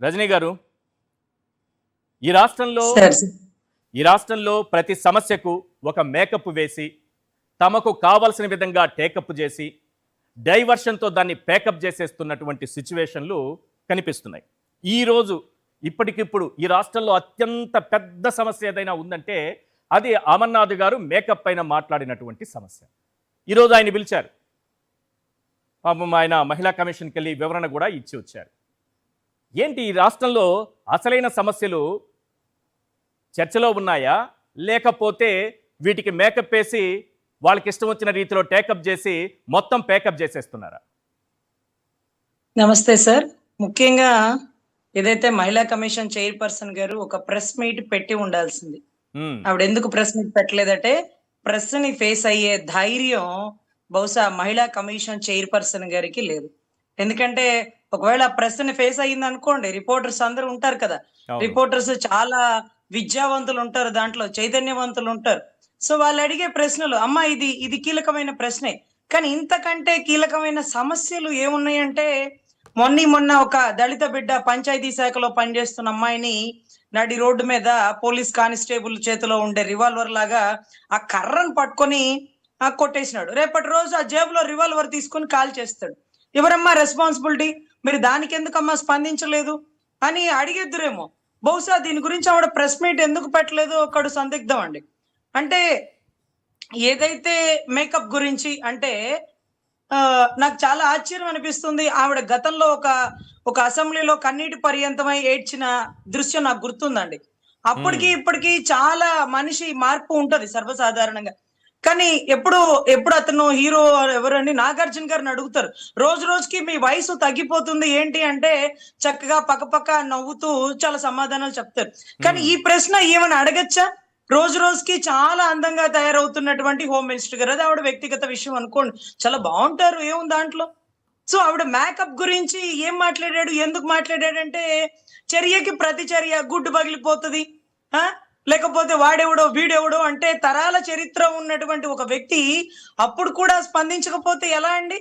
రజనీ గారు, ఈ రాష్ట్రంలో సార్ ఈ రాష్ట్రంలో ప్రతి సమస్యకు ఒక మేకప్ వేసి తమకు కావలసిన విధంగా టేకప్ చేసి డైవర్షన్తో దాన్ని పేకప్ చేసేస్తున్నటువంటి సిచ్యువేషన్లు కనిపిస్తున్నాయి. ఈరోజు ఇప్పటికిప్పుడు ఈ రాష్ట్రంలో అత్యంత పెద్ద సమస్య ఏదైనా ఉందంటే అది అమర్నాథ్ గారు మేకప్ పైన మాట్లాడినటువంటి సమస్య. ఈరోజు ఆయన పిలిచారు, పాపం ఆయన మహిళా కమిషన్కి వెళ్ళి వివరణ కూడా ఇచ్చి వచ్చారు. ఏంటి ఈ రాష్ట్రంలో అసలైన సమస్యలు చర్చలో ఉన్నాయా, లేకపోతే వీటికి మేకప్ వేసి వాళ్ళకి ఇష్టం వచ్చిన రీతిలో టేకప్ చేసి మొత్తం పేకప్ చేసేస్తున్నారా? నమస్తే సార్. ముఖ్యంగా ఏదైతే మహిళా కమిషన్ చైర్పర్సన్ గారు ఒక ప్రెస్ మీట్ పెట్టి ఉండాల్సింది. ఆవిడ ఎందుకు ప్రెస్ మీట్ పెట్టలేదంటే ప్రెస్ ని ఫేస్ అయ్యే ధైర్యం బహుశా మహిళా కమిషన్ చైర్పర్సన్ గారికి లేదు. ఎందుకంటే ఒకవేళ ప్రెస్ ని ఫేస్ అయ్యింది అనుకోండి, రిపోర్టర్స్ అందరూ ఉంటారు కదా, రిపోర్టర్స్ చాలా విద్యావంతులు ఉంటారు, దాంట్లో చైతన్యవంతులు ఉంటారు. సో వాళ్ళు అడిగే ప్రశ్నలు, అమ్మ ఇది కీలకమైన ప్రశ్నే, కానీ ఇంతకంటే కీలకమైన సమస్యలు ఏమున్నాయంటే మొన్న ఒక దళిత బిడ్డ పంచాయతీ శాఖలో పనిచేస్తున్న అమ్మాయిని నడి రోడ్డు మీద పోలీస్ కానిస్టేబుల్ చేతిలో ఉండే రివాల్వర్ లాగా ఆ కర్రను పట్టుకొని కొట్టేసినాడు. రేపటి రోజు ఆ జేబులో రివాల్వర్ తీసుకొని కాల్ చేస్తాడు. ఎవరమ్మా రెస్పాన్సిబిలిటీ? మీరు దానికి ఎందుకమ్మా స్పందించలేదు అని అడిగేద్దురేమో. బహుశా దీని గురించి ఆవిడ ప్రెస్ మీట్ ఎందుకు పెట్టలేదు ఒకడు సందిగ్ధం అండి. అంటే ఏదైతే మేకప్ గురించి అంటే నాకు చాలా ఆశ్చర్యం అనిపిస్తుంది. ఆవిడ గతంలో ఒక అసెంబ్లీలో కన్నీటి పర్యంతమై ఏడ్చిన దృశ్యం నాకు గుర్తుందండి. అప్పటికి ఇప్పటికి చాలా మనిషి మార్పు ఉంటది సర్వసాధారణంగా. కానీ ఎప్పుడు అతను హీరో ఎవరండి, నాగార్జున గారిని అడుగుతారు, రోజు రోజుకి మీ వయసు తగ్గిపోతుంది ఏంటి అంటే చక్కగా పక్కపక్క నవ్వుతూ చాలా సమాధానాలు చెప్తారు. కానీ ఈ ప్రశ్న ఏమని అడగచ్చా? రోజు రోజుకి చాలా అందంగా తయారవుతున్నటువంటి హోమ్ మినిస్టర్ గారు, అది ఆవిడ వ్యక్తిగత విషయం అనుకోండి, చాలా బాగుంటారు, ఏముంది దాంట్లో. సో ఆవిడ మేకప్ గురించి ఏం మాట్లాడాడు, ఎందుకు మాట్లాడాడంటే చర్యకి ప్రతి చర్య గుడ్డు పగిలిపోతుంది, లేకపోతే వాడెవడో వీడెవడో అంటే తరాల చరిత్ర ఉన్నటువంటి ఒక వ్యక్తి అప్పుడు కూడా స్పందించకపోతే ఎలా అండి?